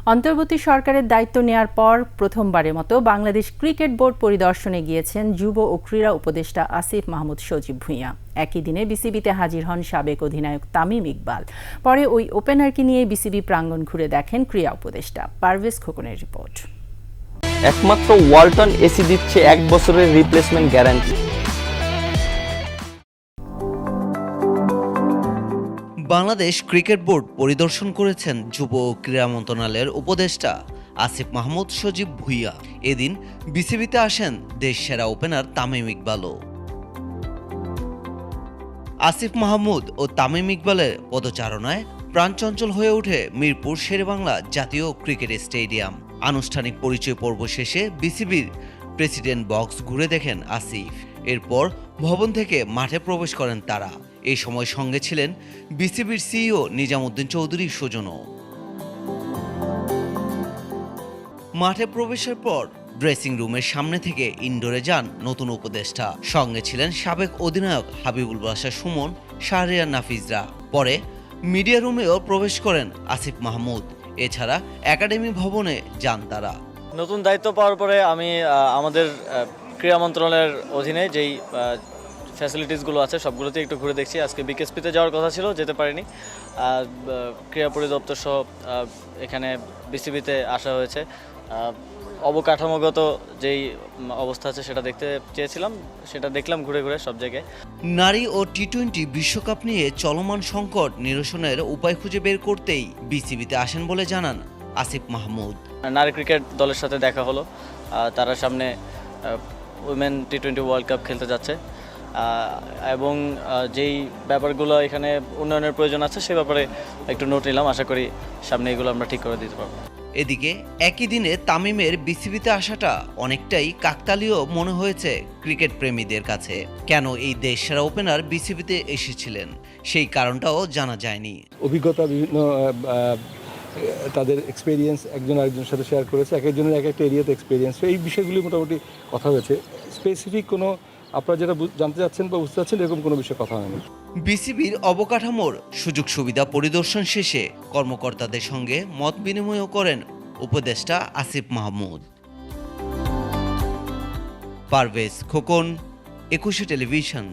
অন্তর্বর্তী সরকারের দায়িত্ব নেয়ার পর প্রথমবারের মতো বাংলাদেশ ক্রিকেট বোর্ড পরিদর্শনে গিয়েছেন যুব ও ক্রীড়া উপদেষ্টা আসিফ মাহমুদ সজীব ভুঁইয়া। একই দিনে বিসিবিতে হাজির হন সাবেক অধিনায়ক তামিম ইকবাল। পরে ওই ওপেনারকে নিয়ে বিসিবি প্রাঙ্গণ ঘুরে দেখেন ক্রীড়া উপদেষ্টা। পারভেজ খোকনের রিপোর্ট। একমাত্র ওয়ালটন এসি দিচ্ছে 1 বছরের replacement guarantee. Bangladesh cricket board পরিদর্শন করেছেন যুব ও ক্রীড়া মন্ত্রণালয়ের উপদেষ্টা আসিফ মাহমুদ সজীব ভুঁইয়া। এদিন বিসিবিতে আসেন দেশ সেরা ওপেনার তামিম ইকবালও। আসিফ মাহমুদ ও তামিম ইকবালের পদচারণায় প্রাণচঞ্চল হয়ে ওঠে মিরপুর শেরেবাংলা জাতীয় ক্রিকেট স্টেডিয়াম। আনুষ্ঠানিক পরিচয় পর্ব শেষে বিসিবির প্রেসিডেন্ট বক্স ঘুরে দেখেন আসিফ। এরপর ভবন থেকে মাঠে প্রবেশ করেন তারা। এই সময় সঙ্গে ছিলেন বিসিবির সিইও নিজামুদ্দিন চৌধুরী সুজনও। মাঠে প্রবেশের পর ড্রেসিং রুমের সামনে থেকে ইনডোরে যান নতুন উপদেষ্টা। সঙ্গে ছিলেন সাবেক অধিনায়ক হাবিবুল বাশার সুমন, শাহরিয়ার নাফিজরা। পরে মিডিয়া রুমেও প্রবেশ করেন আসিফ মাহমুদ। এছাড়া একাডেমি ভবনে যান তারা। নতুন দায়িত্ব পাওয়ার পরে আমি আমাদের ক্রীড়া মন্ত্রণালয়ের অধীনে যেই ফ্যাসিলিটিসগুলো আছে সবগুলোতে একটু ঘুরে দেখছি। আজকে বিকেএসপিতে যাওয়ার কথা ছিল, যেতে পারিনি। ক্রীড়া পরিদপ্তর সহ এখানে বিসিবিতে আসা হয়েছে। অবকাঠামোগত যেই অবস্থা আছে সেটা দেখতে চেয়েছিলাম, সেটা দেখলাম ঘুরে ঘুরে সব জায়গায়। নারী ও টি-20 বিশ্বকাপ নিয়ে চলমান সংকট নিরসনের উপায় খুঁজে বের করতেই বিসিবিতে আসেন বলে জানান আসিফ মাহমুদ। নারী ক্রিকেট দলের সাথে দেখা হলো। তারা সামনে উইমেন টি-20 ওয়ার্ল্ড কাপ খেলতে যাচ্ছে এবং যেই ব্যাপারগুলো এখানে উন্নয়নের প্রয়োজন আছে সে ব্যাপারে একটু নোট নিলাম। আশা করি সামনে এগুলো আমরা ঠিক করে দিতে পারবো। এদিকে একই দিনে তামিমের বিসিবিতে আসাটা অনেকটাই কাকতালীয় মনে হয়েছে ক্রিকেট প্রেমীদের কাছে। কেন এই দেশ সেরা ওপেনার বিসিবিতে এসেছিলেন সেই কারণটাও জানা যায়নি। অভিজ্ঞতা বিভিন্ন তাদের এক্সপিরিয়েন্স একজন আরেকজনের সাথে শেয়ার করেছে, এক একজনের এক একটা এরিয়াতে এক্সপিরিয়েন্স। এই বিষয়গুলি মোটামুটি কথা হয়েছে। স্পেসিফিক কোনো আপনারা যেটা জানতে চাচ্ছেন বা বুঝতে চাচ্ছেন এরকম কোনো বিষয়ে কথা হয়নি। বিসিবির অবকাঠামোর সুযোগ সুবিধা পরিদর্শন শেষে কর্মকর্তাদের সঙ্গে মত বিনিময়ও করেন উপদেষ্টা আসিফ মাহমুদ। পারভেজ খোকন, 21 টেলিভিশন।